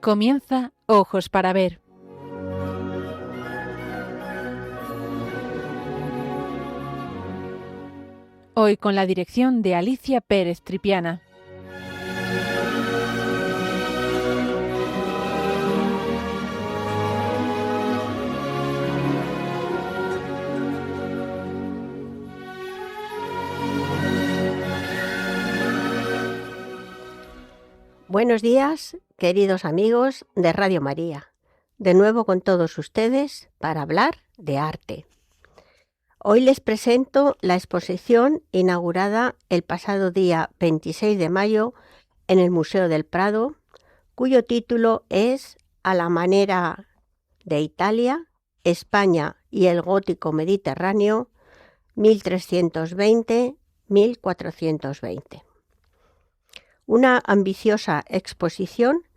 Comienza Ojos para Ver. Hoy con la dirección de Alicia Pérez Tripiana. Buenos días, queridos amigos de Radio María. De nuevo con todos ustedes para hablar de arte. Hoy les presento la exposición inaugurada el pasado día 26 de mayo en el Museo del Prado, cuyo título es A la manera de Italia, España y el gótico mediterráneo, 1320-1420. Una ambiciosa exposición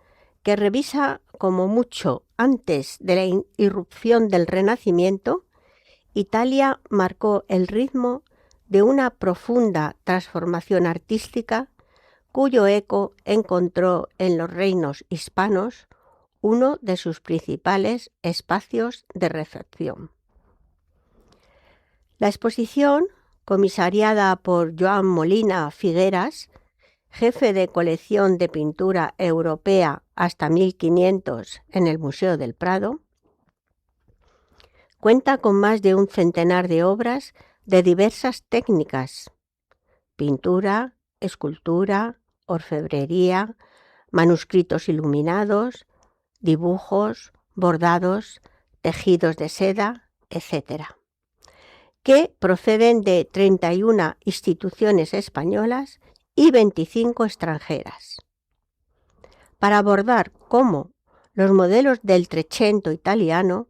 que revisa como mucho antes de la irrupción del Renacimiento, Italia marcó el ritmo de una profunda transformación artística cuyo eco encontró en los reinos hispanos uno de sus principales espacios de reflexión. La exposición, comisariada por Joan Molina Figueras, jefe de colección de pintura europea hasta 1500 en el Museo del Prado, cuenta con más de un centenar de obras de diversas técnicas: pintura, escultura, orfebrería, manuscritos iluminados, dibujos, bordados, tejidos de seda, etc., que proceden de 31 instituciones españolas y 25 extranjeras, para abordar cómo los modelos del Trecento italiano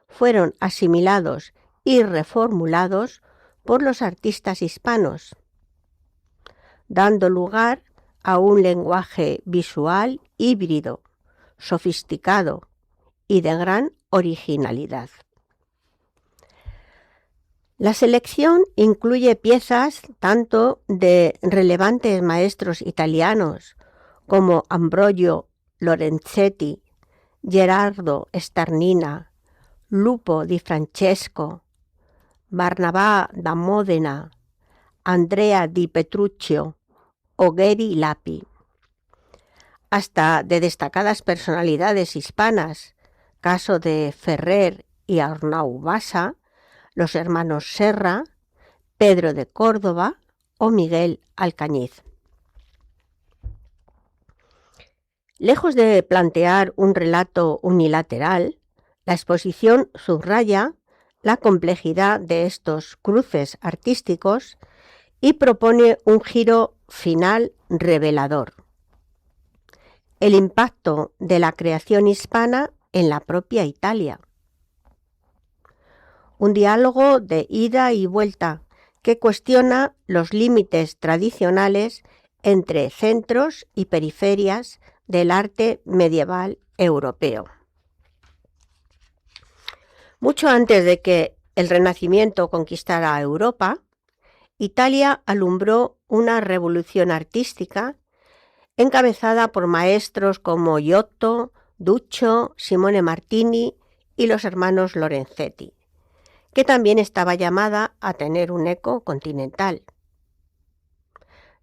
fueron asimilados y reformulados por los artistas hispanos, dando lugar a un lenguaje visual híbrido, sofisticado y de gran originalidad. La selección incluye piezas tanto de relevantes maestros italianos como Ambrogio Lorenzetti, Gerardo Starnina, Lupo di Francesco, Barnabà da Modena, Andrea di Petruccio o Geri Lapi, hasta de destacadas personalidades hispanas, caso de Ferrer y Arnau Bassa, los hermanos Serra, Pedro de Córdoba o Miguel Alcañiz. Lejos de plantear un relato unilateral, la exposición subraya la complejidad de estos cruces artísticos y propone un giro final revelador: el impacto de la creación hispana en la propia Italia. Un diálogo de ida y vuelta que cuestiona los límites tradicionales entre centros y periferias del arte medieval europeo. Mucho antes de que el Renacimiento conquistara Europa, Italia alumbró una revolución artística encabezada por maestros como Giotto, Duccio, Simone Martini y los hermanos Lorenzetti, que también estaba llamada a tener un eco continental.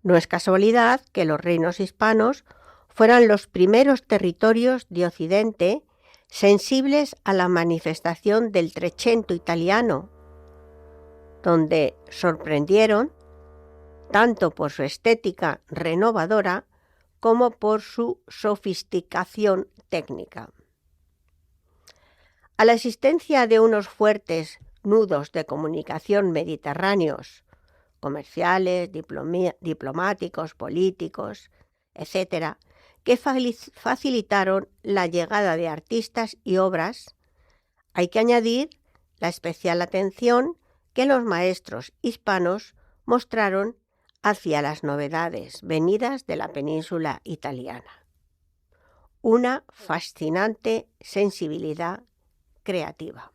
No es casualidad que los reinos hispanos fueran los primeros territorios de Occidente sensibles a la manifestación del Trecento italiano, donde sorprendieron tanto por su estética renovadora como por su sofisticación técnica. A la existencia de unos fuertes nudos de comunicación mediterráneos, comerciales, diplomáticos, políticos, etc., que facilitaron la llegada de artistas y obras, hay que añadir la especial atención que los maestros hispanos mostraron hacia las novedades venidas de la península italiana. Una fascinante sensibilidad creativa.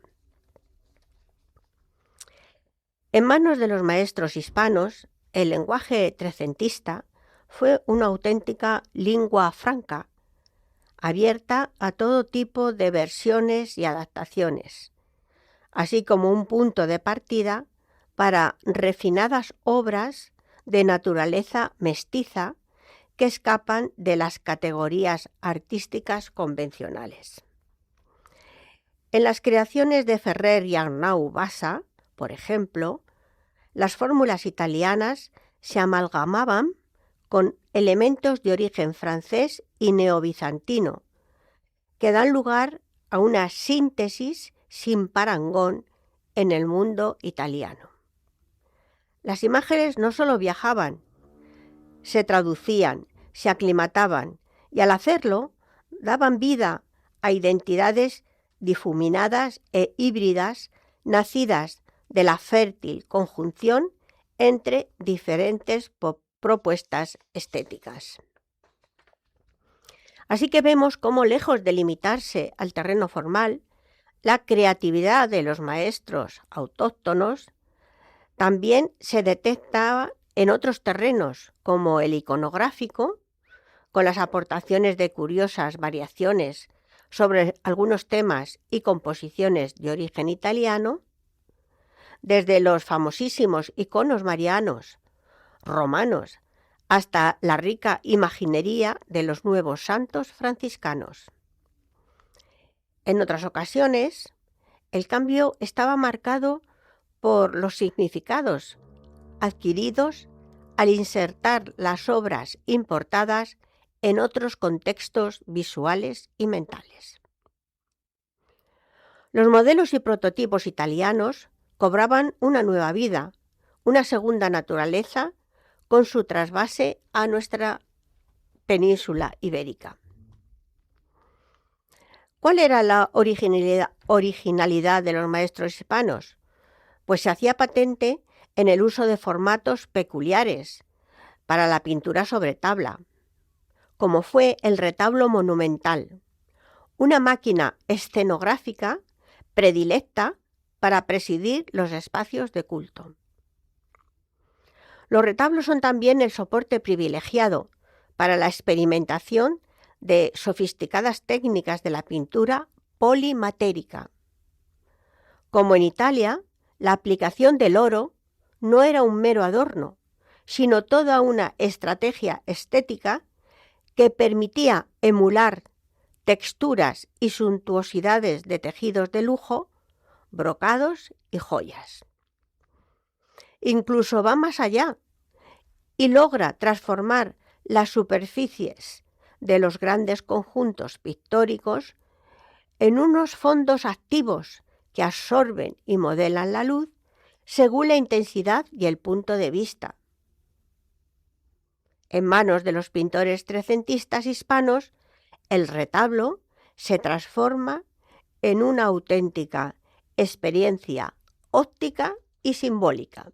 En manos de los maestros hispanos, el lenguaje trecentista fue una auténtica lingua franca, abierta a todo tipo de versiones y adaptaciones, así como un punto de partida para refinadas obras de naturaleza mestiza que escapan de las categorías artísticas convencionales. En las creaciones de Ferrer y Arnau Bassa, por ejemplo, las fórmulas italianas se amalgamaban con elementos de origen francés y neobizantino, que dan lugar a una síntesis sin parangón en el mundo italiano. Las imágenes no solo viajaban, se traducían, se aclimataban y al hacerlo daban vida a identidades difuminadas e híbridas nacidas de la fértil conjunción entre diferentes propuestas estéticas. Así que vemos cómo, lejos de limitarse al terreno formal, la creatividad de los maestros autóctonos también se detectaba en otros terrenos, como el iconográfico, con las aportaciones de curiosas variaciones sobre algunos temas y composiciones de origen italiano, desde los famosísimos iconos marianos, romanos, hasta la rica imaginería de los nuevos santos franciscanos. En otras ocasiones, el cambio estaba marcado por los significados adquiridos al insertar las obras importadas en otros contextos visuales y mentales. Los modelos y prototipos italianos cobraban una nueva vida, una segunda naturaleza, con su trasvase a nuestra península ibérica. ¿Cuál era la originalidad de los maestros hispanos? Pues se hacía patente en el uso de formatos peculiares para la pintura sobre tabla, como fue el retablo monumental, una máquina escenográfica predilecta para presidir los espacios de culto. Los retablos son también el soporte privilegiado para la experimentación de sofisticadas técnicas de la pintura polimatérica. Como en Italia, la aplicación del oro no era un mero adorno, sino toda una estrategia estética que permitía emular texturas y suntuosidades de tejidos de lujo, brocados y joyas. Incluso va más allá y logra transformar las superficies de los grandes conjuntos pictóricos en unos fondos activos que absorben y modelan la luz según la intensidad y el punto de vista. En manos de los pintores trecentistas hispanos, el retablo se transforma en una auténtica experiencia óptica y simbólica.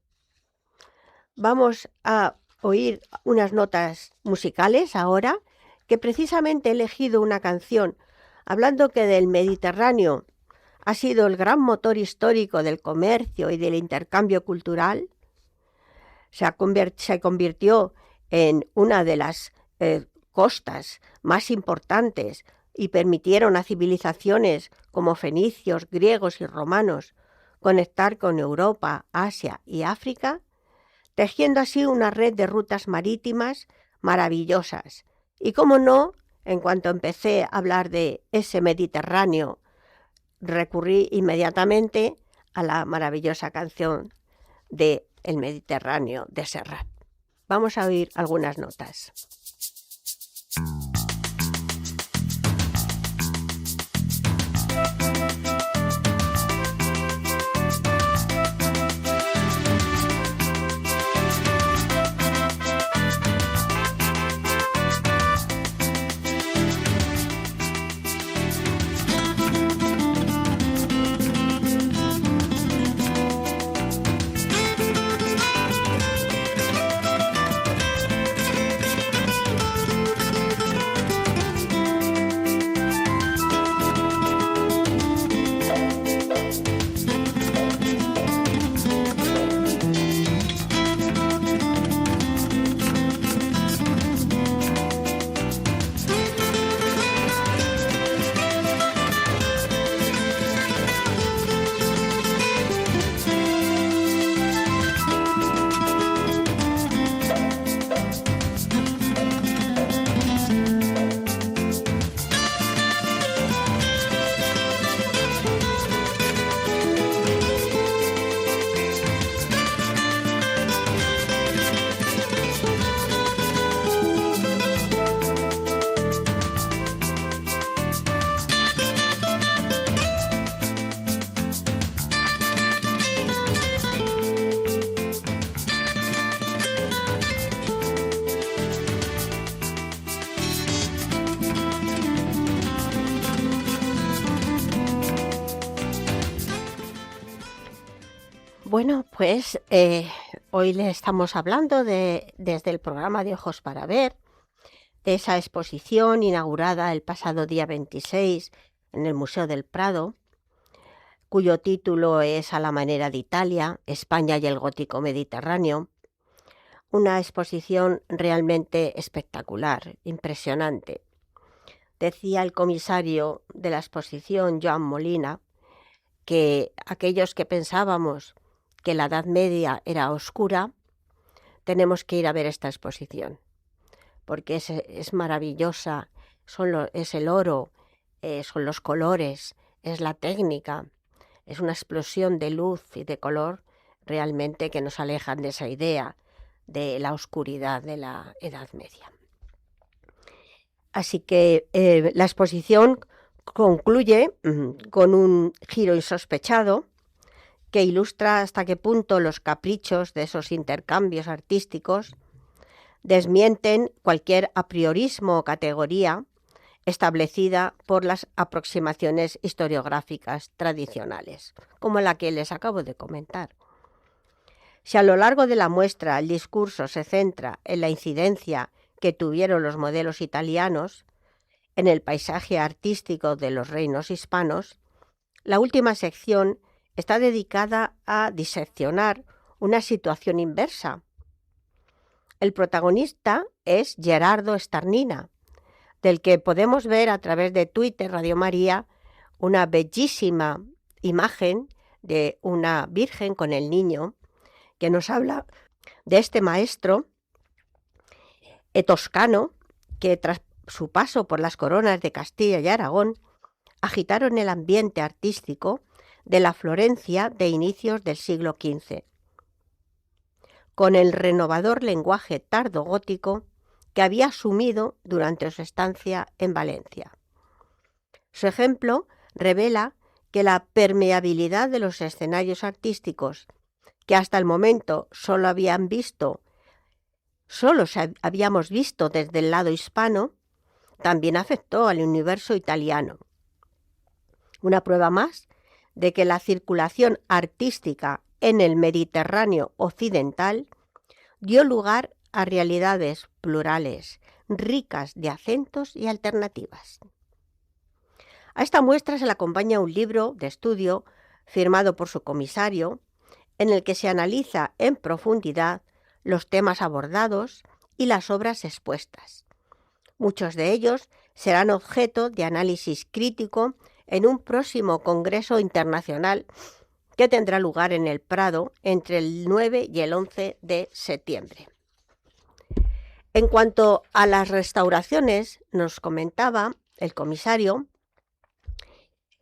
Vamos a oír unas notas musicales ahora, que precisamente he elegido una canción hablando que del Mediterráneo ha sido el gran motor histórico del comercio y del intercambio cultural. Se convirtió en una de las costas más importantes y permitieron a civilizaciones como fenicios, griegos y romanos conectar con Europa, Asia y África, tejiendo así una red de rutas marítimas maravillosas. Y cómo no, en cuanto empecé a hablar de ese Mediterráneo, recurrí inmediatamente a la maravillosa canción de El Mediterráneo de Serrat. Vamos a oír algunas notas. Bueno, pues hoy le estamos hablando desde el programa de Ojos para Ver, de esa exposición inaugurada el pasado día 26 en el Museo del Prado, cuyo título es A la manera de Italia, España y el gótico mediterráneo. Una exposición realmente espectacular, impresionante. Decía el comisario de la exposición, Joan Molina, que aquellos que pensábamos que la Edad Media era oscura, tenemos que ir a ver esta exposición, porque es maravillosa, es el oro, son los colores, es la técnica, es una explosión de luz y de color realmente que nos alejan de esa idea de la oscuridad de la Edad Media. Así que la exposición concluye con un giro insospechado que ilustra hasta qué punto los caprichos de esos intercambios artísticos desmienten cualquier apriorismo o categoría establecida por las aproximaciones historiográficas tradicionales, como la que les acabo de comentar. Si a lo largo de la muestra el discurso se centra en la incidencia que tuvieron los modelos italianos en el paisaje artístico de los reinos hispanos, la última sección está dedicada a diseccionar una situación inversa. El protagonista es Gerardo Starnina, del que podemos ver a través de Twitter Radio María una bellísima imagen de una virgen con el niño que nos habla de este maestro toscano que tras su paso por las coronas de Castilla y Aragón agitaron el ambiente artístico de la Florencia de inicios del siglo XV, con el renovador lenguaje tardogótico que había asumido durante su estancia en Valencia. Su ejemplo revela que la permeabilidad de los escenarios artísticos que hasta el momento solo habíamos visto desde el lado hispano, también afectó al universo italiano. Una prueba más de que la circulación artística en el Mediterráneo occidental dio lugar a realidades plurales, ricas de acentos y alternativas. A esta muestra se le acompaña un libro de estudio firmado por su comisario, en el que se analiza en profundidad los temas abordados y las obras expuestas. Muchos de ellos serán objeto de análisis crítico en un próximo congreso internacional que tendrá lugar en el Prado entre el 9 y el 11 de septiembre. En cuanto a las restauraciones, nos comentaba el comisario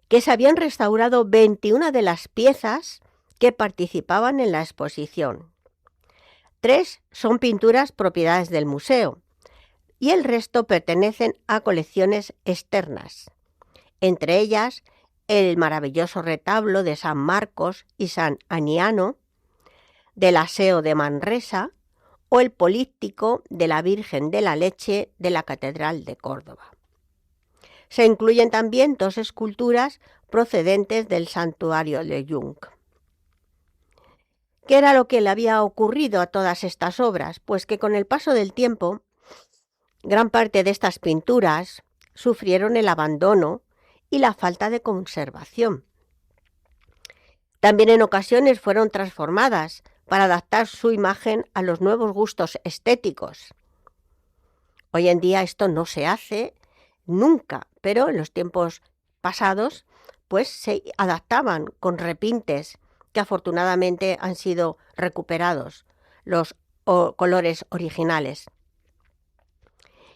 que se habían restaurado 21 de las piezas que participaban en la exposición. 3 son pinturas propiedades del museo y el resto pertenecen a colecciones externas, entre ellas el maravilloso retablo de San Marcos y San Aniano, del Aseo de Manresa o el políptico de la Virgen de la Leche de la Catedral de Córdoba. Se incluyen también 2 esculturas procedentes del santuario de Jung. ¿Qué era lo que le había ocurrido a todas estas obras? Pues que con el paso del tiempo, gran parte de estas pinturas sufrieron el abandono y la falta de conservación. También en ocasiones fueron transformadas para adaptar su imagen a los nuevos gustos estéticos. Hoy en día esto no se hace nunca, pero en los tiempos pasados pues se adaptaban con repintes que afortunadamente han sido recuperados, los colores originales.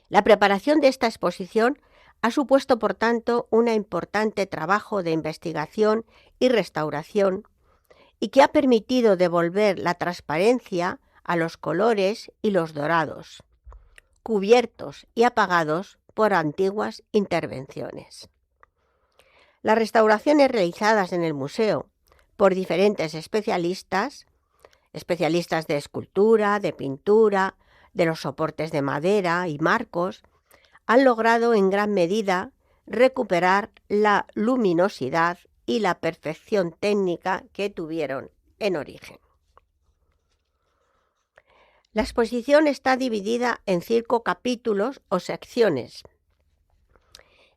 La preparación de esta exposición ha supuesto, por tanto, un importante trabajo de investigación y restauración y que ha permitido devolver la transparencia a los colores y los dorados, cubiertos y apagados por antiguas intervenciones. Las restauraciones realizadas en el museo por diferentes especialistas de escultura, de pintura, de los soportes de madera y marcos, han logrado en gran medida recuperar la luminosidad y la perfección técnica que tuvieron en origen. La exposición está dividida en 5 capítulos o secciones.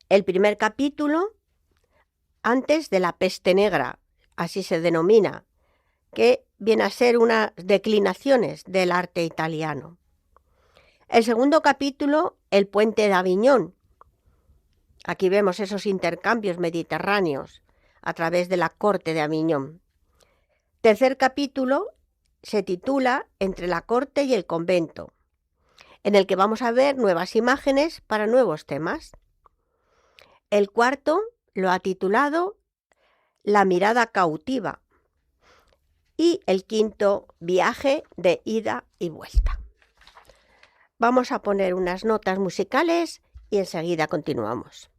El primer capítulo, antes de la peste negra, así se denomina, que viene a ser unas declinaciones del arte italiano. El segundo capítulo, el puente de Aviñón. Aquí vemos esos intercambios mediterráneos a través de la corte de Aviñón. Tercer capítulo se titula Entre la corte y el convento, en el que vamos a ver nuevas imágenes para nuevos temas. El cuarto lo ha titulado La mirada cautiva y el quinto, Viaje de ida y vuelta. Vamos a poner unas notas musicales y enseguida continuamos.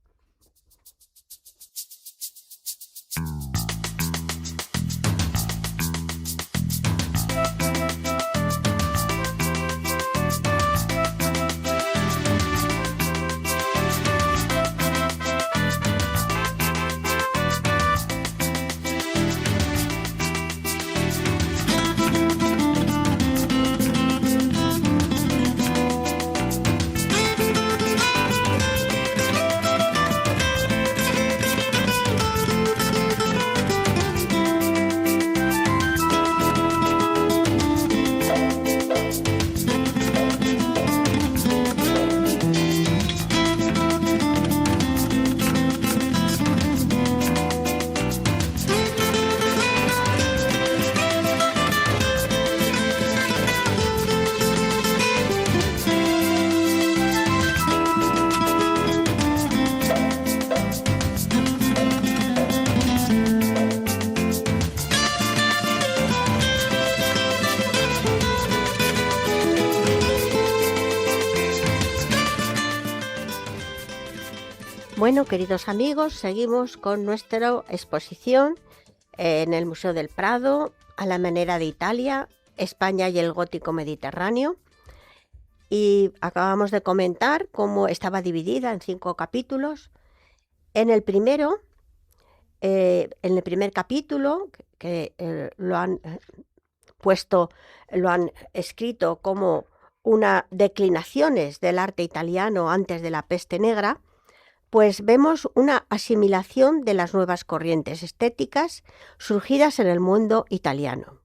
Bueno, queridos amigos, seguimos con nuestra exposición en el Museo del Prado, a la manera de Italia, España y el gótico mediterráneo. Y acabamos de comentar cómo estaba dividida en 5 capítulos. En el primer capítulo, que lo han escrito como unas declinaciones del arte italiano antes de la peste negra, pues vemos una asimilación de las nuevas corrientes estéticas surgidas en el mundo italiano.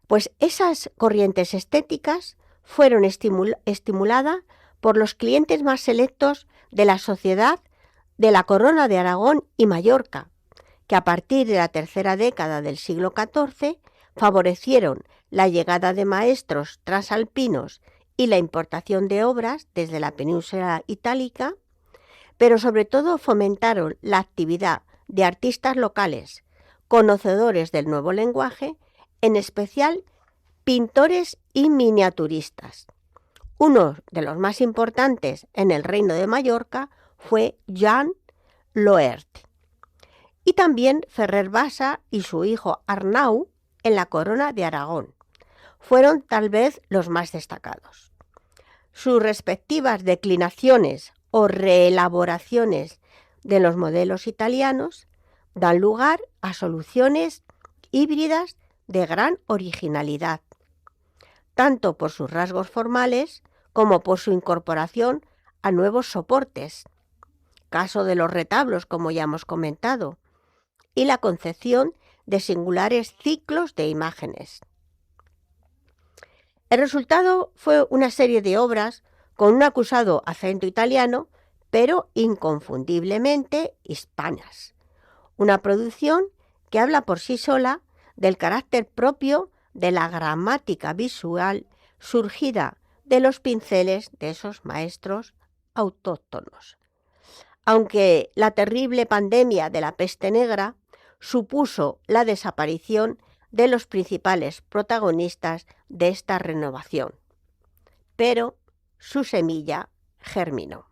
Pues esas corrientes estéticas fueron estimuladas por los clientes más selectos de la sociedad de la Corona de Aragón y Mallorca, que a partir de la tercera década del siglo XIV favorecieron la llegada de maestros transalpinos y la importación de obras desde la península itálica, pero sobre todo fomentaron la actividad de artistas locales, conocedores del nuevo lenguaje, en especial pintores y miniaturistas. Uno de los más importantes en el Reino de Mallorca fue Joan Loert, y también Ferrer Bassa y su hijo Arnau en la Corona de Aragón. Fueron tal vez los más destacados. Sus respectivas declinaciones o reelaboraciones de los modelos italianos dan lugar a soluciones híbridas de gran originalidad, tanto por sus rasgos formales como por su incorporación a nuevos soportes, caso de los retablos, como ya hemos comentado, y la concepción de singulares ciclos de imágenes. El resultado fue una serie de obras con un acusado acento italiano, pero inconfundiblemente hispanas. Una producción que habla por sí sola del carácter propio de la gramática visual surgida de los pinceles de esos maestros autóctonos. Aunque la terrible pandemia de la peste negra supuso la desaparición de los principales protagonistas de esta renovación, pero su semilla germinó.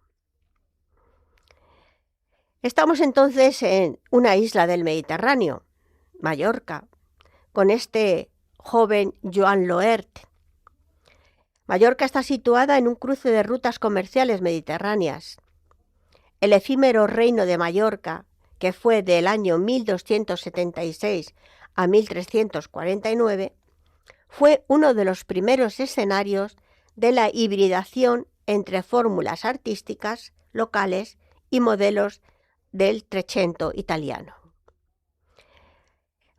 Estamos entonces en una isla del Mediterráneo, Mallorca, con este joven Joan Loert. Mallorca está situada en un cruce de rutas comerciales mediterráneas. El efímero reino de Mallorca, que fue del año 1276 a 1349, fue uno de los primeros escenarios de la hibridación entre fórmulas artísticas locales y modelos del Trecento italiano.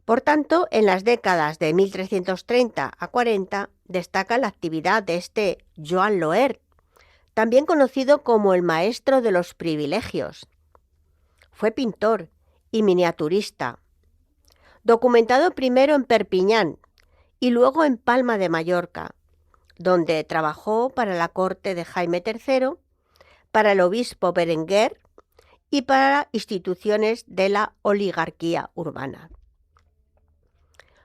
Por tanto, en las décadas de 1330 a 40 destaca la actividad de este Joan Loer, también conocido como el maestro de los privilegios. Fue pintor y miniaturista, documentado primero en Perpiñán y luego en Palma de Mallorca, donde trabajó para la corte de Jaime III, para el obispo Berenguer y para instituciones de la oligarquía urbana.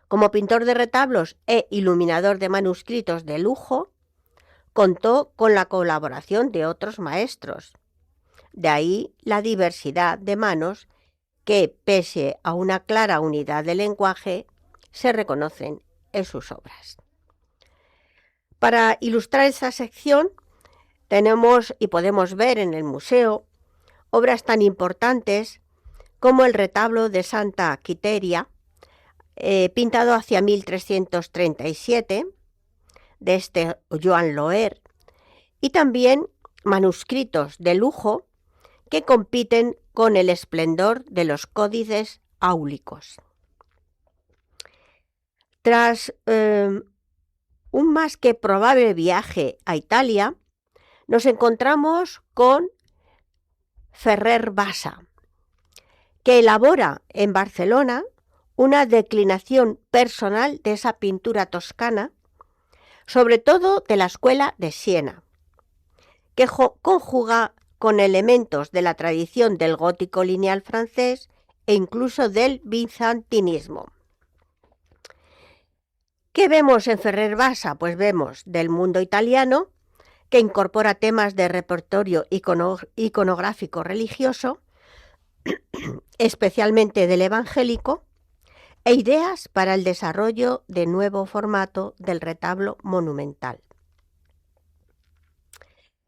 Como pintor de retablos e iluminador de manuscritos de lujo, contó con la colaboración de otros maestros. De ahí la diversidad de manos que, pese a una clara unidad de lenguaje, se reconocen en sus obras. Para ilustrar esta sección, tenemos y podemos ver en el museo obras tan importantes como el retablo de Santa Quiteria, pintado hacia 1337, de este Joan Loer, y también manuscritos de lujo que compiten con el esplendor de los códices áulicos. Tras un más que probable viaje a Italia, nos encontramos con Ferrer Bassa, que elabora en Barcelona una declinación personal de esa pintura toscana, sobre todo de la escuela de Siena, que conjuga con elementos de la tradición del gótico lineal francés e incluso del bizantinismo. ¿Qué vemos en Ferrer Bassa? Pues vemos del mundo italiano, que incorpora temas de repertorio iconográfico religioso, especialmente del evangélico, e ideas para el desarrollo de nuevo formato del retablo monumental.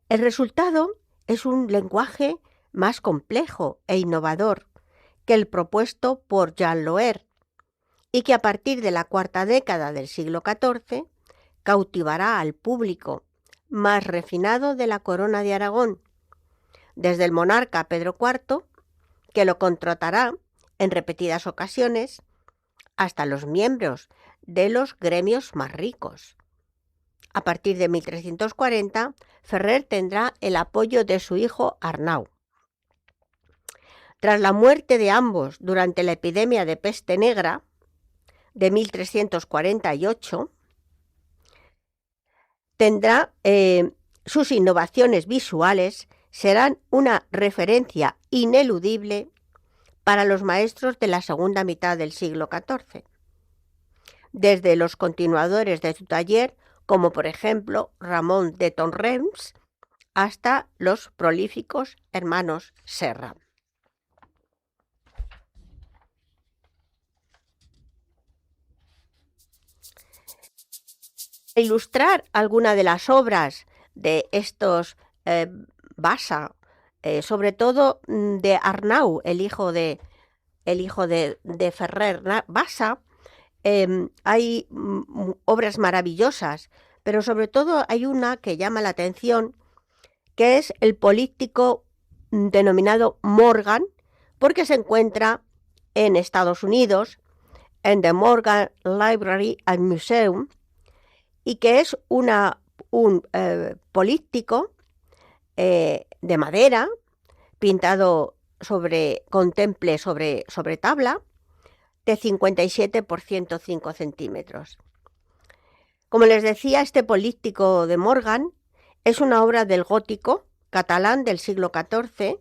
El resultado es un lenguaje más complejo e innovador que el propuesto por Joan Loer y que a partir de la cuarta década del siglo XIV cautivará al público más refinado de la corona de Aragón, desde el monarca Pedro IV, que lo contratará en repetidas ocasiones, hasta los miembros de los gremios más ricos. A partir de 1340, Ferrer tendrá el apoyo de su hijo Arnau. Tras la muerte de ambos durante la epidemia de peste negra de 1348, tendrá sus innovaciones visuales serán una referencia ineludible para los maestros de la segunda mitad del siglo XIV, desde los continuadores de su taller, como por ejemplo Ramón de Torrents, hasta los prolíficos hermanos Serra. Ilustrar alguna de las obras de estos Bassa, sobre todo de Arnau, el hijo de Ferrer Bassa. Hay obras maravillosas, pero sobre todo hay una que llama la atención, que es el políptico denominado Morgan, porque se encuentra en Estados Unidos, en The Morgan Library and Museum, y que es un políptico de madera, pintado con temple sobre tabla, de 57 por 105 centímetros. Como les decía, este políptico de Morgan es una obra del gótico catalán del siglo XIV,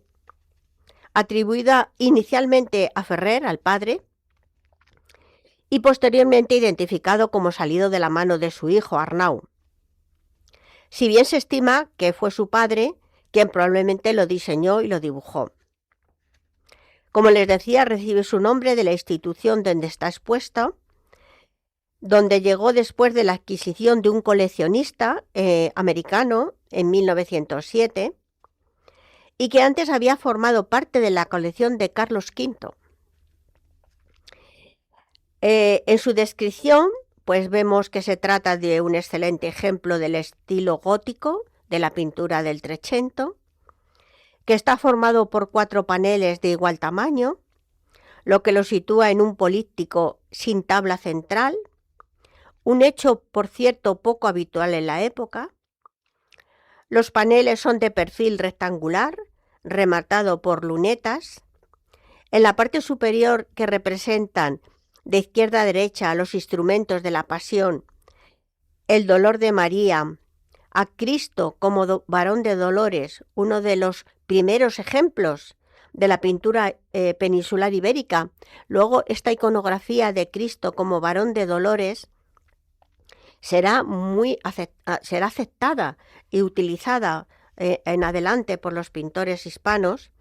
atribuida inicialmente a Ferrer, al padre, y posteriormente identificado como salido de la mano de su hijo Arnau. Si bien se estima que fue su padre quien probablemente lo diseñó y lo dibujó. Como les decía, recibe su nombre de la institución donde está expuesto, donde llegó después de la adquisición de un coleccionista americano en 1907 y que antes había formado parte de la colección de Carlos V. En su descripción, pues vemos que se trata de un excelente ejemplo del estilo gótico de la pintura del Trecento, que está formado por 4 paneles de igual tamaño, lo que lo sitúa en un políptico sin tabla central, un hecho, por cierto, poco habitual en la época. Los paneles son de perfil rectangular, rematado por lunetas. En la parte superior, que representan de izquierda a derecha los instrumentos de la Pasión, el dolor de María, a Cristo como varón de dolores, uno de los primeros ejemplos de la pintura peninsular ibérica. Luego, esta iconografía de Cristo como varón de dolores será aceptada y utilizada en adelante por los pintores hispanos.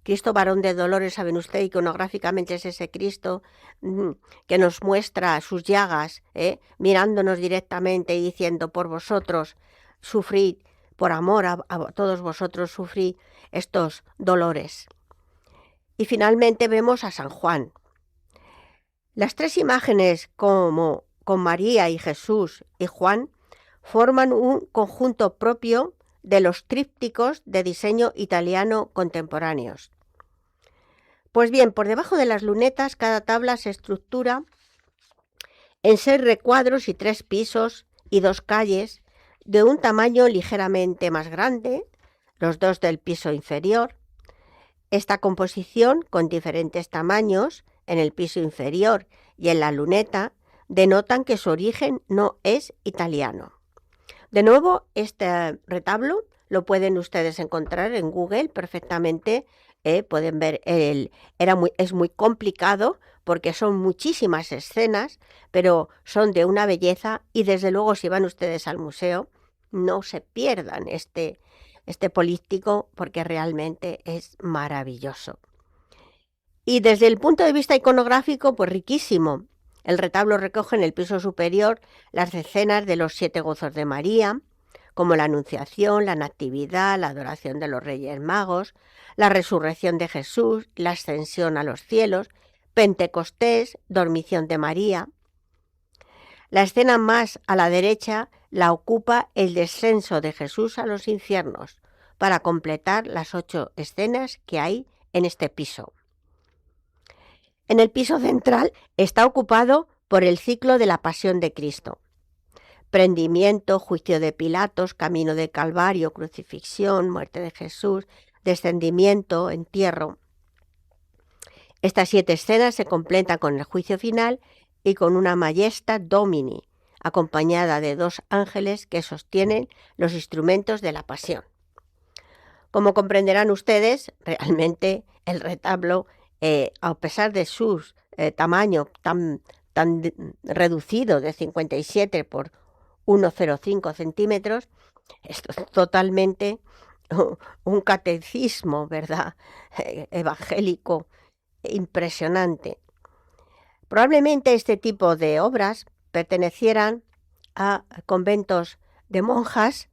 Cristo varón de dolores, saben ustedes, iconográficamente es ese Cristo que nos muestra sus llagas, mirándonos directamente y diciendo: por vosotros sufrid, por amor a todos vosotros sufrí estos dolores. Y finalmente vemos a San Juan. Las 3 imágenes, como con María y Jesús y Juan, forman un conjunto propio de los trípticos de diseño italiano contemporáneos. Pues bien, por debajo de las lunetas, cada tabla se estructura en 6 recuadros y 3 pisos y 2 calles de un tamaño ligeramente más grande, los 2 del piso inferior. Esta composición, con diferentes tamaños en el piso inferior y en la luneta, denotan que su origen no es italiano. De nuevo, este retablo lo pueden ustedes encontrar en Google perfectamente. Pueden ver, es muy complicado porque son muchísimas escenas, pero son de una belleza, y desde luego, si van ustedes al museo, no se pierdan este políptico, porque realmente es maravilloso. Y desde el punto de vista iconográfico, pues riquísimo. El retablo recoge en el piso superior las escenas de los 7 gozos de María, como la Anunciación, la Natividad, la adoración de los Reyes Magos, la resurrección de Jesús, la ascensión a los cielos, Pentecostés, dormición de María. La escena más a la derecha la ocupa el descenso de Jesús a los infiernos, para completar las 8 escenas que hay en este piso. En el piso central está ocupado por el ciclo de la Pasión de Cristo: prendimiento, juicio de Pilatos, camino de Calvario, crucifixión, muerte de Jesús, descendimiento, entierro. Estas 7 escenas se completan con el juicio final y con una Majestad Domini, acompañada de 2 ángeles que sostienen los instrumentos de la Pasión. Como comprenderán ustedes, realmente el retablo, a pesar de su tamaño tan reducido de 57 por 1,05 centímetros, es totalmente un catecismo, ¿verdad?, evangélico impresionante. Probablemente este tipo de obras pertenecieran a conventos de monjas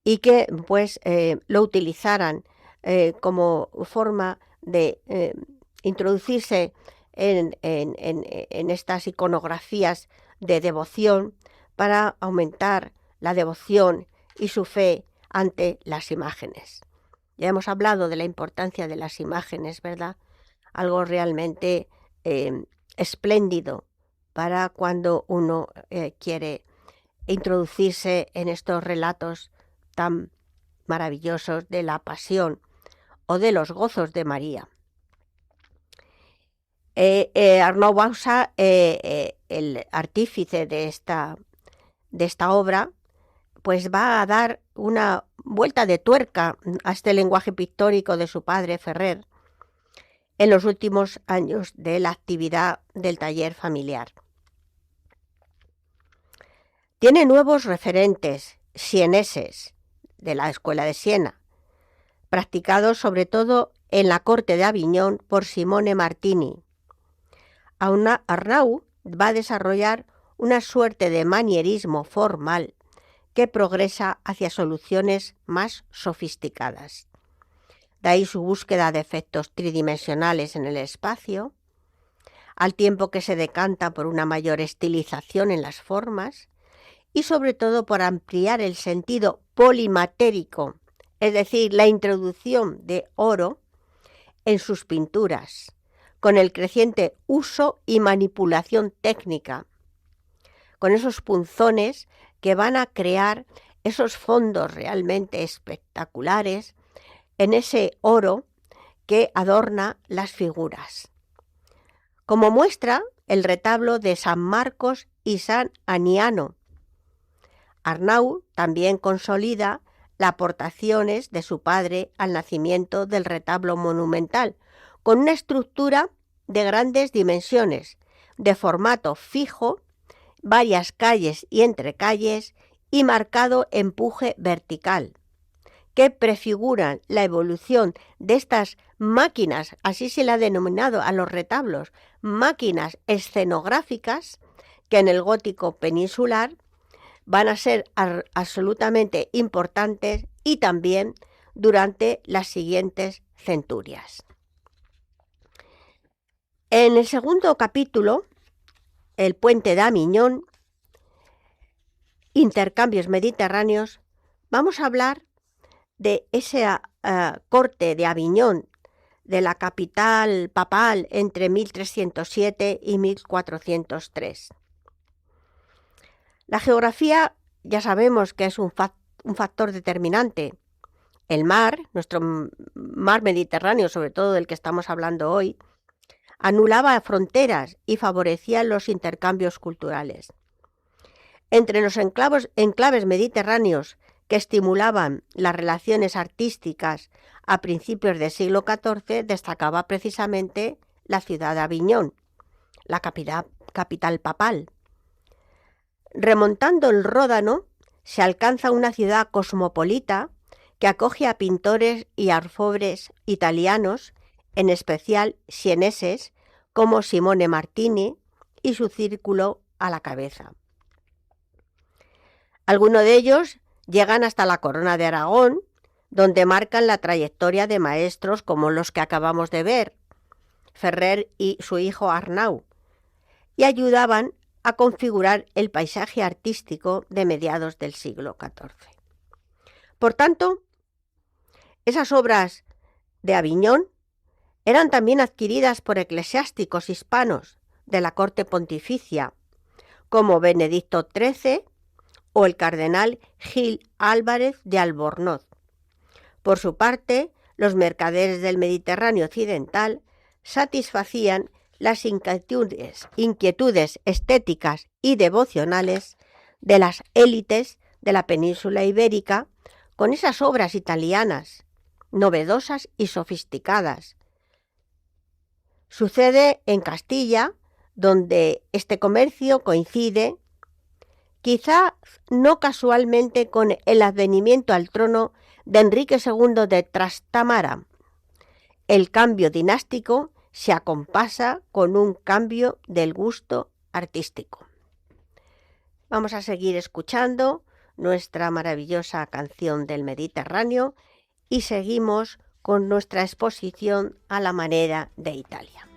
y que pues lo utilizaran como forma de introducirse en estas iconografías de devoción, para aumentar la devoción y su fe ante las imágenes. Ya hemos hablado de la importancia de las imágenes, ¿verdad? Algo realmente espléndido para cuando uno quiere introducirse en estos relatos tan maravillosos de la Pasión o de los gozos de María. Arnaud Bauza, el artífice de esta obra, pues va a dar una vuelta de tuerca a este lenguaje pictórico de su padre Ferrer en los últimos años de la actividad del taller familiar. Tiene nuevos referentes sieneses de la Escuela de Siena, practicados sobre todo en la corte de Aviñón por Simone Martini. Arnaud va a desarrollar una suerte de manierismo formal que progresa hacia soluciones más sofisticadas. De ahí su búsqueda de efectos tridimensionales en el espacio, al tiempo que se decanta por una mayor estilización en las formas y sobre todo por ampliar el sentido polimatérico, es decir, la introducción de oro en sus pinturas, con el creciente uso y manipulación técnica, con esos punzones que van a crear esos fondos realmente espectaculares en ese oro que adorna las figuras. Como muestra el retablo de San Marcos y San Aniano. Arnau también consolida las aportaciones de su padre al nacimiento del retablo monumental, con una estructura de grandes dimensiones, de formato fijo, varias calles y entrecalles y marcado empuje vertical, que prefiguran la evolución de estas máquinas, así se le ha denominado a los retablos, máquinas escenográficas, que en el gótico peninsular van a ser absolutamente importantes y también durante las siguientes centurias. En el segundo capítulo, el puente de Aviñón, intercambios mediterráneos, vamos a hablar de esa corte de Aviñón, de la capital papal entre 1307 y 1403. La geografía ya sabemos que es un factor determinante. El mar, nuestro mar Mediterráneo, sobre todo del que estamos hablando hoy, anulaba fronteras y favorecía los intercambios culturales. Entre los enclaves mediterráneos que estimulaban las relaciones artísticas a principios del siglo XIV destacaba precisamente la ciudad de Aviñón, la capital papal. Remontando el Ródano, se alcanza una ciudad cosmopolita que acoge a pintores y orfebres italianos, en especial sieneses, como Simone Martini y su círculo a la cabeza. Algunos de ellos llegan hasta la Corona de Aragón, donde marcan la trayectoria de maestros como los que acabamos de ver, Ferrer y su hijo Arnau, y ayudaban a configurar el paisaje artístico de mediados del siglo XIV. Por tanto, esas obras de Aviñón eran también adquiridas por eclesiásticos hispanos de la corte pontificia, como Benedicto XIII o el cardenal Gil Álvarez de Albornoz. Por su parte, los mercaderes del Mediterráneo occidental satisfacían las inquietudes estéticas y devocionales de las élites de la península ibérica con esas obras italianas, novedosas y sofisticadas. Sucede en Castilla, donde este comercio coincide, quizá no casualmente, con el advenimiento al trono de Enrique II de Trastámara. El cambio dinástico se acompasa con un cambio del gusto artístico. Vamos a seguir escuchando nuestra maravillosa canción del Mediterráneo y seguimos con nuestra exposición a la manera de Italia.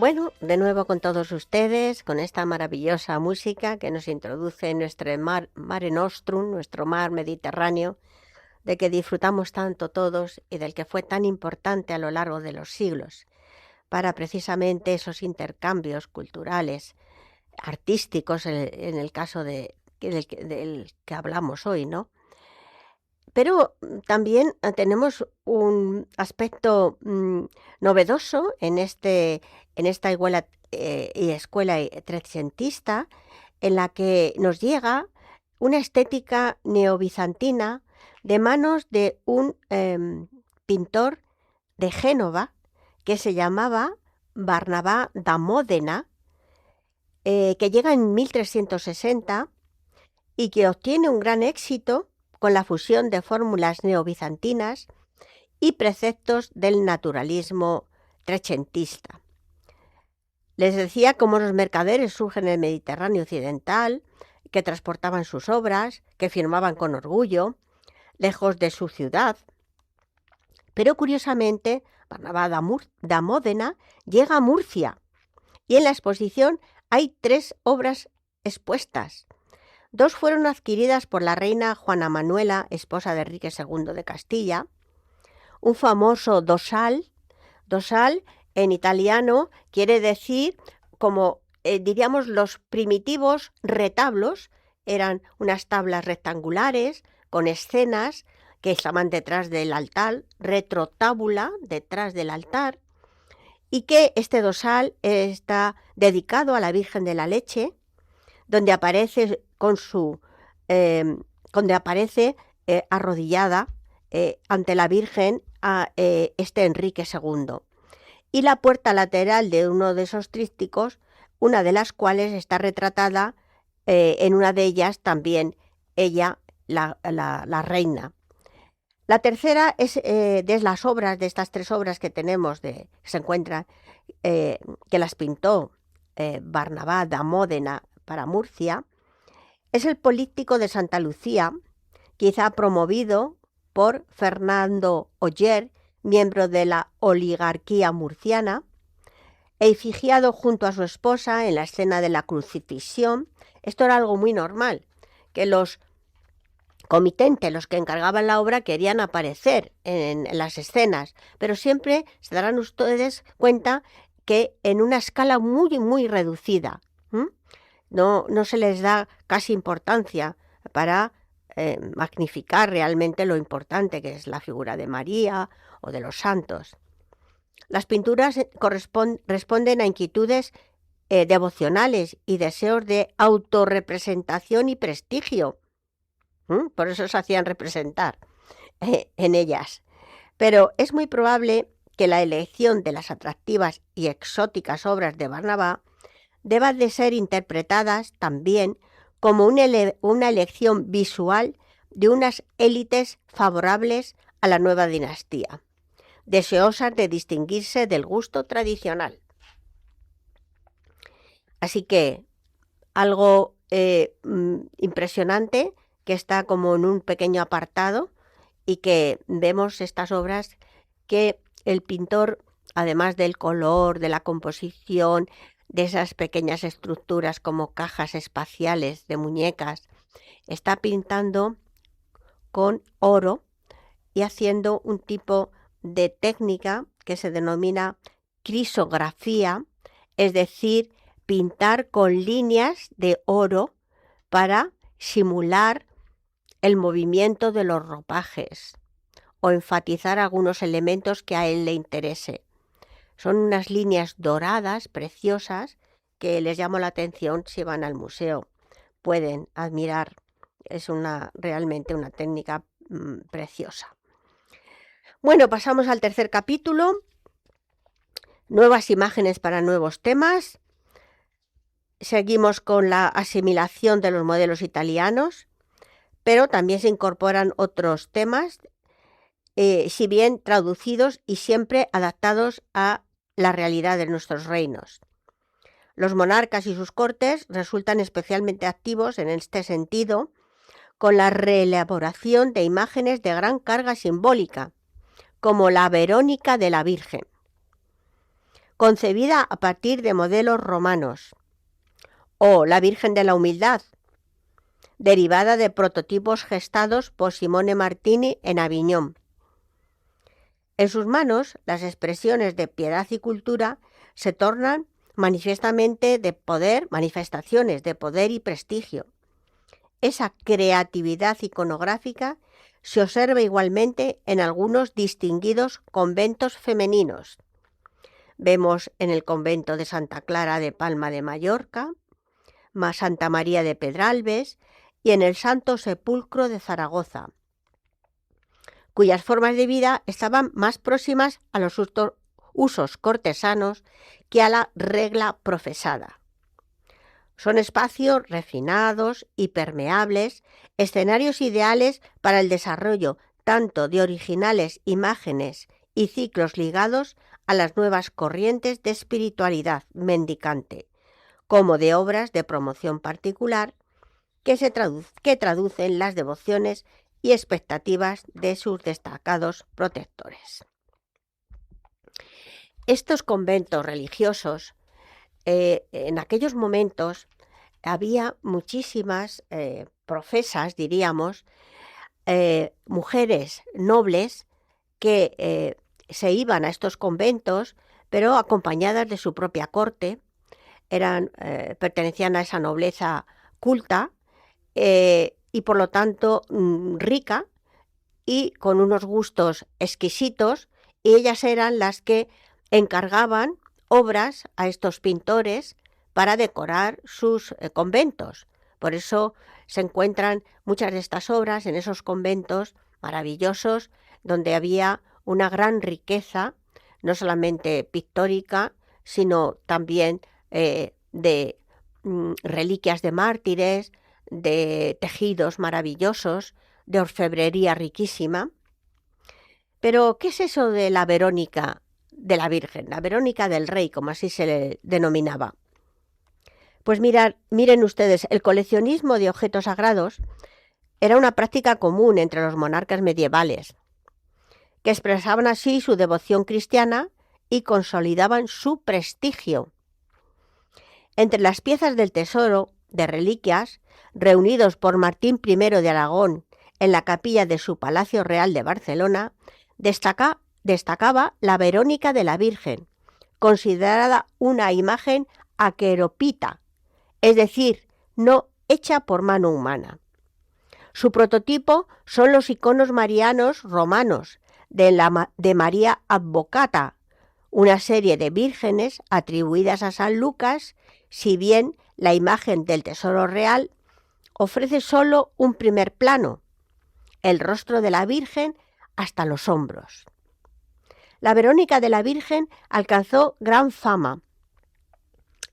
Bueno, de nuevo con todos ustedes, con esta maravillosa música que nos introduce en nuestro Mare Nostrum, nuestro mar Mediterráneo, de que disfrutamos tanto todos y del que fue tan importante a lo largo de los siglos, para precisamente esos intercambios culturales, artísticos, en el caso del que hablamos hoy, ¿no? Pero también tenemos un aspecto novedoso en esta escuela trecentista, en la que nos llega una estética neobizantina de manos de un pintor de Génova que se llamaba Barnabá da Módena, que llega en 1360 y que obtiene un gran éxito con la fusión de fórmulas neobizantinas y preceptos del naturalismo trecentista. Les decía cómo los mercaderes surgen en el Mediterráneo occidental, que transportaban sus obras, que firmaban con orgullo, lejos de su ciudad. Pero curiosamente, Barnabá da Módena llega a Murcia y en la exposición hay 3 obras expuestas. 2 fueron adquiridas por la reina Juana Manuela, esposa de Enrique II de Castilla. Un famoso dosal en italiano quiere decir, como diríamos, los primitivos retablos, eran unas tablas rectangulares con escenas que estaban detrás del altar, retrotábula detrás del altar, y que este dosal está dedicado a la Virgen de la Leche, donde aparece arrodillada ante la Virgen a Enrique II. Y la puerta lateral de uno de esos trípticos, una de las cuales está retratada en una de ellas también ella, la reina. La tercera es de las obras, de estas 3 obras que tenemos, se encuentran, que las pintó Barnabá da Módena para Murcia, es el Políptico de Santa Lucía, quizá promovido por Fernando Oller, miembro de la oligarquía murciana, efigiado junto a su esposa en la escena de la crucifixión. Esto era algo muy normal, que los comitentes, los que encargaban la obra, querían aparecer en las escenas, pero siempre se darán ustedes cuenta que en una escala muy, muy reducida. No se les da casi importancia para magnificar realmente lo importante que es la figura de María o de los santos. Las pinturas responden a inquietudes devocionales y deseos de autorrepresentación y prestigio. Por eso se hacían representar en ellas. Pero es muy probable que la elección de las atractivas y exóticas obras de Barnabá deban de ser interpretadas también como una elección visual de unas élites favorables a la nueva dinastía, deseosas de distinguirse del gusto tradicional. Así que algo impresionante, que está como en un pequeño apartado, y que vemos estas obras que el pintor, además del color, de la composición, de esas pequeñas estructuras como cajas espaciales de muñecas, está pintando con oro y haciendo un tipo de técnica que se denomina crisografía, es decir, pintar con líneas de oro para simular el movimiento de los ropajes o enfatizar algunos elementos que a él le interese. Son unas líneas doradas, preciosas, que les llamo la atención si van al museo. Pueden admirar, es realmente una técnica preciosa. Bueno, pasamos al tercer capítulo. Nuevas imágenes para nuevos temas. Seguimos con la asimilación de los modelos italianos, pero también se incorporan otros temas, si bien traducidos y siempre adaptados a la realidad de nuestros reinos. Los monarcas y sus cortes resultan especialmente activos en este sentido, con la reelaboración de imágenes de gran carga simbólica, como la Verónica de la Virgen. concebida a partir de modelos romanos, o la Virgen de la Humildad, derivada de prototipos gestados por Simone Martini en Aviñón. En sus manos, las expresiones de piedad y cultura se tornan manifestaciones de poder y prestigio. Esa creatividad iconográfica se observa igualmente en algunos distinguidos conventos femeninos. Vemos en el convento de Santa Clara de Palma de Mallorca, Santa María de Pedralbes y en el Santo Sepulcro de Zaragoza, cuyas formas de vida estaban más próximas a los usos cortesanos que a la regla profesada. Son espacios refinados y permeables, escenarios ideales para el desarrollo tanto de originales imágenes y ciclos ligados a las nuevas corrientes de espiritualidad mendicante, como de obras de promoción particular que traducen las devociones y expectativas de sus destacados protectores. Estos conventos religiosos, en aquellos momentos había muchísimas profesas, diríamos, mujeres nobles que se iban a estos conventos, pero acompañadas de su propia corte, pertenecían a esa nobleza culta y por lo tanto rica y con unos gustos exquisitos, y ellas eran las que encargaban obras a estos pintores para decorar sus conventos. Por eso se encuentran muchas de estas obras en esos conventos maravillosos donde había una gran riqueza, no solamente pictórica, sino también de reliquias de mártires, de tejidos maravillosos, de orfebrería riquísima. Pero, ¿qué es eso de la Verónica de la Virgen, la Verónica del Rey, como así se le denominaba? Pues miren ustedes, el coleccionismo de objetos sagrados era una práctica común entre los monarcas medievales, que expresaban así su devoción cristiana y consolidaban su prestigio. Entre las piezas del tesoro de reliquias reunidos por Martín I de Aragón en la capilla de su Palacio Real de Barcelona, destacaba la Verónica de la Virgen, considerada una imagen aqueropita, es decir, no hecha por mano humana. Su prototipo son los iconos marianos romanos de María Advocata, una serie de vírgenes atribuidas a San Lucas, si bien la imagen del Tesoro Real ofrece solo un primer plano, el rostro de la Virgen hasta los hombros. La Verónica de la Virgen alcanzó gran fama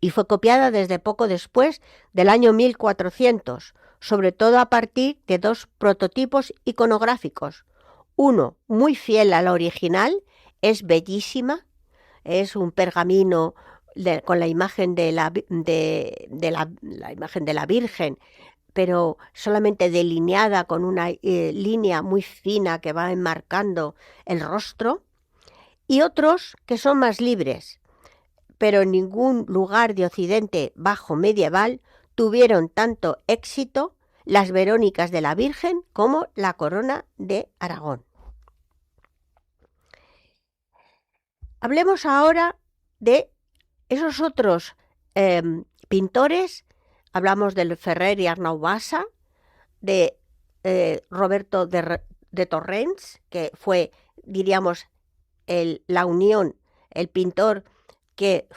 y fue copiada desde poco después del año 1400, sobre todo a partir de dos prototipos iconográficos. Uno, muy fiel a la original, es bellísima, es un pergamino con la imagen de la imagen de la Virgen, pero solamente delineada con una línea muy fina que va enmarcando el rostro, y otros que son más libres, pero en ningún lugar de Occidente bajo medieval tuvieron tanto éxito las Verónicas de la Virgen como la Corona de Aragón. Hablemos ahora de esos otros pintores. Hablamos del Ferrer y Arnau Bassa, de Roberto de Torrents, que fue, diríamos, la unión, el pintor que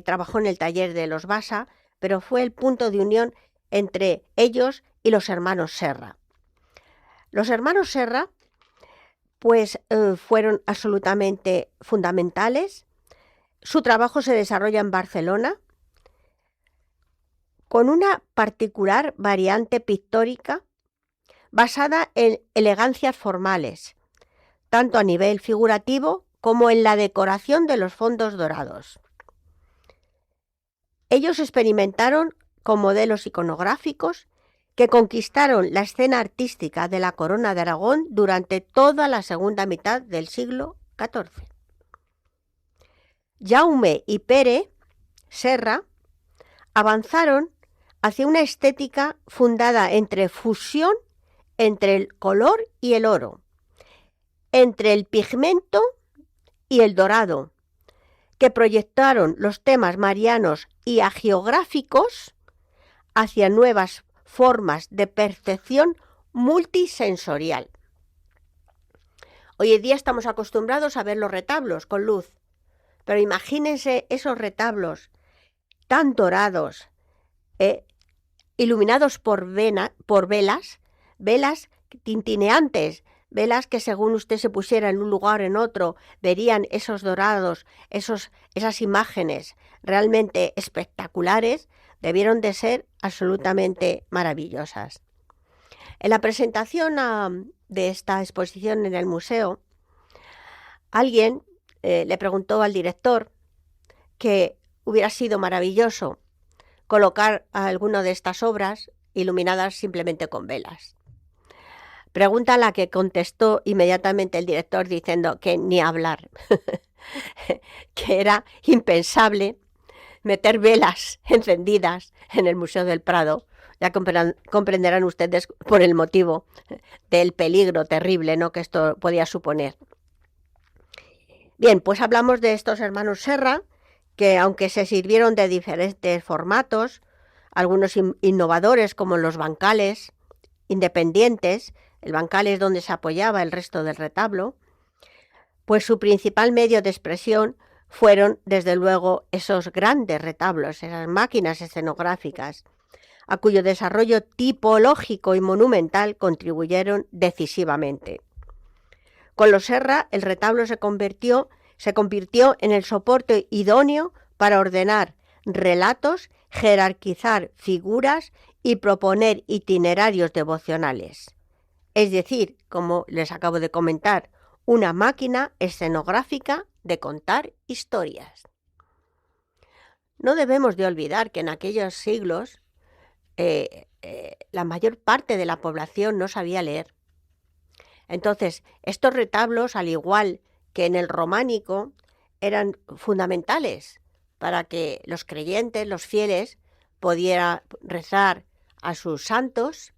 trabajó en el taller de los Bassa, pero fue el punto de unión entre ellos y los hermanos Serra. Los hermanos Serra, pues, fueron absolutamente fundamentales. Su trabajo se desarrolla en Barcelona, con una particular variante pictórica basada en elegancias formales, tanto a nivel figurativo como en la decoración de los fondos dorados. Ellos experimentaron con modelos iconográficos que conquistaron la escena artística de la Corona de Aragón durante toda la segunda mitad del siglo XIV. Jaume y Pere Serra avanzaron hacia una estética fundada entre fusión entre el color y el oro, entre el pigmento y el dorado, que proyectaron los temas marianos y agiográficos hacia nuevas formas de percepción multisensorial. Hoy en día estamos acostumbrados a ver los retablos con luz, pero imagínense esos retablos tan dorados, iluminados por velas tintineantes, velas que según usted se pusiera en un lugar o en otro, verían esos dorados, esas imágenes realmente espectaculares, debieron de ser absolutamente maravillosas. En la presentación de esta exposición en el museo, alguien le preguntó al director que hubiera sido maravilloso colocar alguna de estas obras iluminadas simplemente con velas. Pregunta a la que contestó inmediatamente el director diciendo que ni hablar, que era impensable meter velas encendidas en el Museo del Prado. Ya comprenderán ustedes por el motivo del peligro terrible, ¿no?, que esto podía suponer. Bien, pues hablamos de estos hermanos Serra, que aunque se sirvieron de diferentes formatos, algunos innovadores como los bancales independientes, el bancal es donde se apoyaba el resto del retablo, pues su principal medio de expresión fueron, desde luego, esos grandes retablos, esas máquinas escenográficas, a cuyo desarrollo tipológico y monumental contribuyeron decisivamente. Con los Serra, el retablo se convirtió en el soporte idóneo para ordenar relatos, jerarquizar figuras y proponer itinerarios devocionales. Es decir, como les acabo de comentar, una máquina escenográfica de contar historias. No debemos de olvidar que en aquellos siglos la mayor parte de la población no sabía leer. Entonces, estos retablos, al igual que en el románico, eran fundamentales para que los creyentes, los fieles, pudieran rezar a sus santos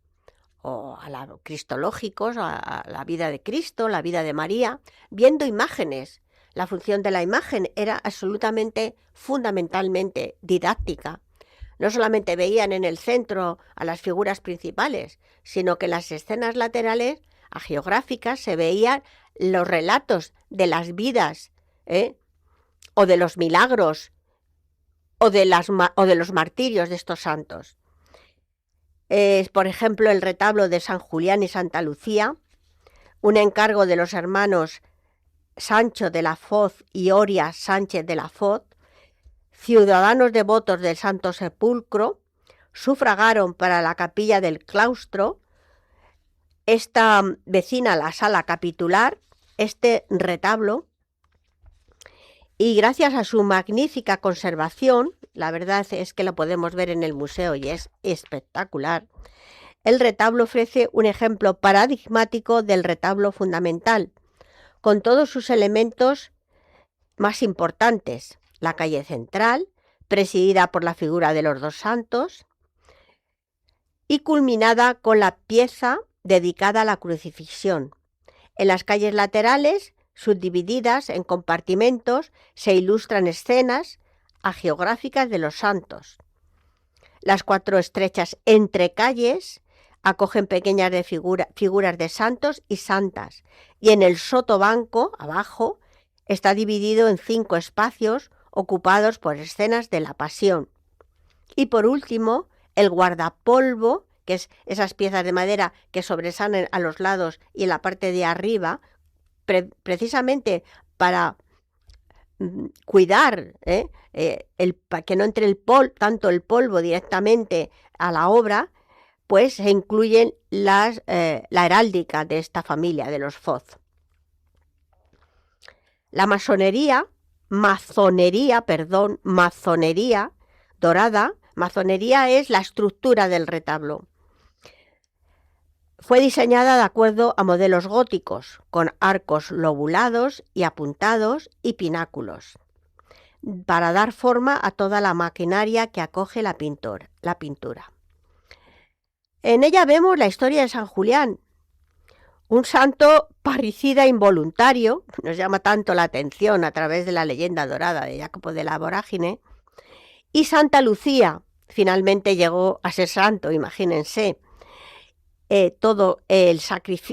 o a los cristológicos, a la vida de Cristo, la vida de María, viendo imágenes. La función de la imagen era absolutamente, fundamentalmente didáctica. No solamente veían en el centro a las figuras principales, sino que en las escenas laterales agiográficas se veían los relatos de las vidas, o de los milagros, o de los martirios de estos santos. Por ejemplo, el retablo de San Julián y Santa Lucía, un encargo de los hermanos Sancho de la Foz y Oria Sánchez de la Foz, ciudadanos devotos del Santo Sepulcro, sufragaron para la capilla del claustro, esta vecina a la sala capitular, este retablo, y gracias a su magnífica conservación, la verdad es que lo podemos ver en el museo y es espectacular, el retablo ofrece un ejemplo paradigmático del retablo fundamental, con todos sus elementos más importantes: la calle central, presidida por la figura de los dos santos, y culminada con la pieza dedicada a la crucifixión. En las calles laterales, subdivididas en compartimentos, se ilustran escenas agiográficas de los santos. Las 4 estrechas entrecalles acogen pequeñas figuras de santos y santas, y en el sotobanco, abajo, está dividido en 5 espacios ocupados por escenas de la Pasión. Y por último, el guardapolvo, que es esas piezas de madera que sobresalen a los lados y en la parte de arriba, precisamente para cuidar que no entre tanto el polvo directamente a la obra, pues se incluyen la heráldica de esta familia de los Foz. La masonería dorada, masonería es la estructura del retablo. Fue diseñada de acuerdo a modelos góticos, con arcos lobulados y apuntados y pináculos. para dar forma a toda la maquinaria que acoge la pintura. En ella vemos la historia de San Julián, un santo parricida involuntario, nos llama tanto la atención a través de la leyenda dorada de Jacopo de la Vorágine, y Santa Lucía, finalmente llegó a ser santo, imagínense.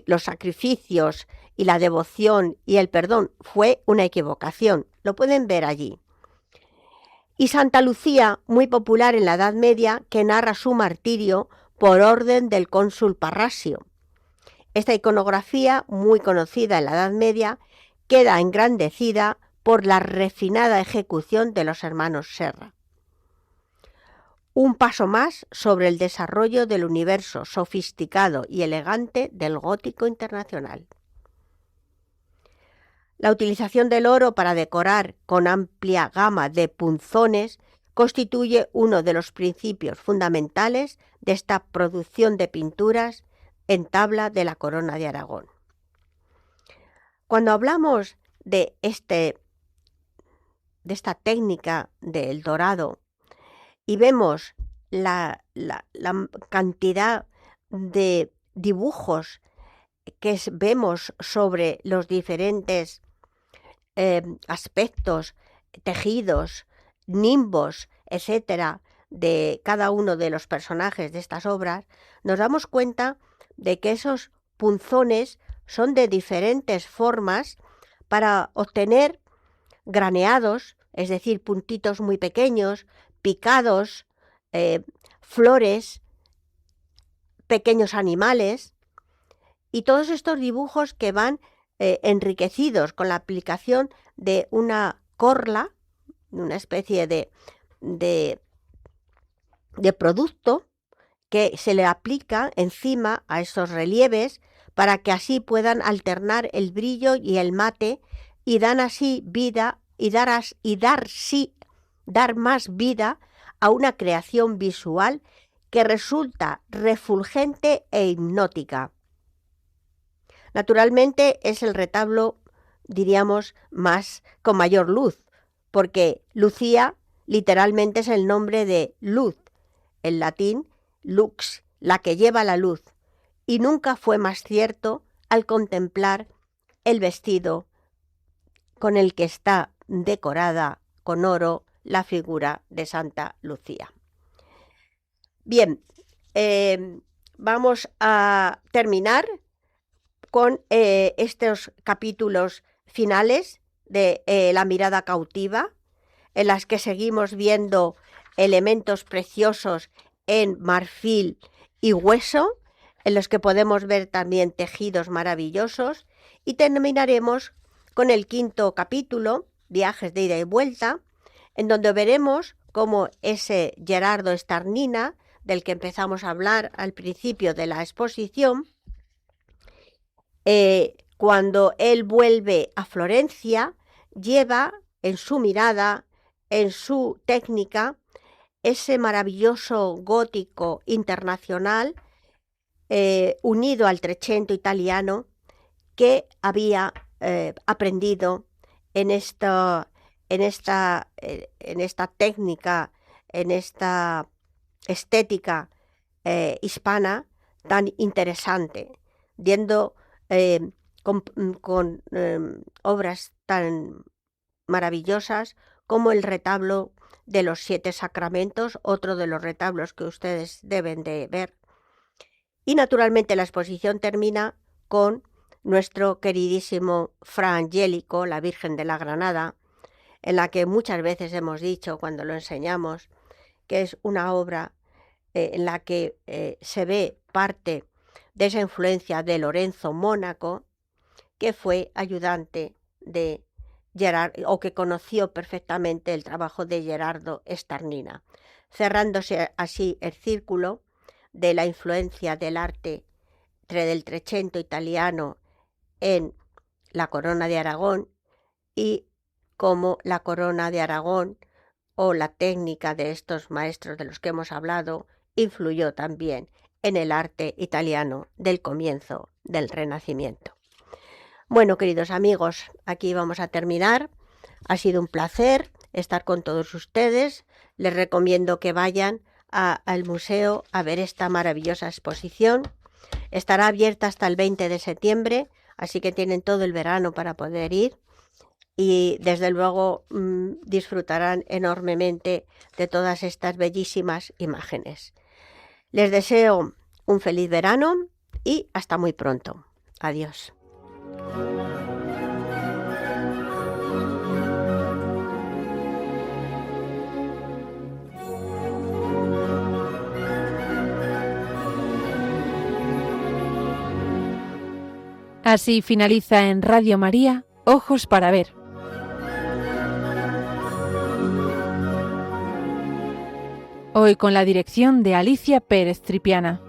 Los sacrificios y la devoción y el perdón fue una equivocación, lo pueden ver allí. Y Santa Lucía, muy popular en la Edad Media, que narra su martirio por orden del cónsul Parrasio. Esta iconografía, muy conocida en la Edad Media, queda engrandecida por la refinada ejecución de los hermanos Serra. Un paso más sobre el desarrollo del universo sofisticado y elegante del gótico internacional. La utilización del oro para decorar con amplia gama de punzones constituye uno de los principios fundamentales de esta producción de pinturas en tabla de la Corona de Aragón. Cuando hablamos de esta técnica del dorado y vemos la cantidad de dibujos que vemos sobre los diferentes aspectos, tejidos, nimbos, etcétera, de cada uno de los personajes de estas obras, nos damos cuenta de que esos punzones son de diferentes formas para obtener graneados, es decir, puntitos muy pequeños, picados, flores, pequeños animales, y todos estos dibujos que van enriquecidos con la aplicación de una corla, una especie de producto que se le aplica encima a esos relieves para que así puedan alternar el brillo y el mate y dan así vida y dar más vida a una creación visual que resulta refulgente e hipnótica. Naturalmente es el retablo, diríamos, con mayor luz, porque Lucía literalmente es el nombre de luz, en latín lux, la que lleva la luz, y nunca fue más cierto al contemplar el vestido con el que está decorada con oro la figura de Santa Lucía. Bien, vamos a terminar con estos capítulos finales de La mirada cautiva, en las que seguimos viendo elementos preciosos en marfil y hueso, en los que podemos ver también tejidos maravillosos, y terminaremos con el 5º capítulo, Viajes de ida y vuelta, en donde veremos cómo ese Gerardo Starnina, del que empezamos a hablar al principio de la exposición, cuando él vuelve a Florencia, lleva en su mirada, en su técnica, ese maravilloso gótico internacional unido al Trecento italiano que había aprendido en esta técnica, en esta estética hispana tan interesante, viendo con obras tan maravillosas como el retablo de los 7 sacramentos, otro de los retablos que ustedes deben de ver. Y naturalmente la exposición termina con nuestro queridísimo Fra Angelico, la Virgen de la Granada, en la que muchas veces hemos dicho cuando lo enseñamos que es una obra en la que se ve parte de esa influencia de Lorenzo Mónaco, que fue ayudante de Gerardo, o que conoció perfectamente el trabajo de Gerardo Starnina, cerrándose así el círculo de la influencia del arte del Trecento italiano en la Corona de Aragón, y cómo la Corona de Aragón o la técnica de estos maestros de los que hemos hablado influyó también en el arte italiano del comienzo del Renacimiento. Bueno, queridos amigos, aquí vamos a terminar. Ha sido un placer estar con todos ustedes. Les recomiendo que vayan al museo a ver esta maravillosa exposición. Estará abierta hasta el 20 de septiembre, así que tienen todo el verano para poder ir y desde luego disfrutarán enormemente de todas estas bellísimas imágenes. Les deseo un feliz verano y hasta muy pronto. Adiós. Así finaliza en Radio María, Ojos para Ver. Hoy con la dirección de Alicia Pérez Tripiana.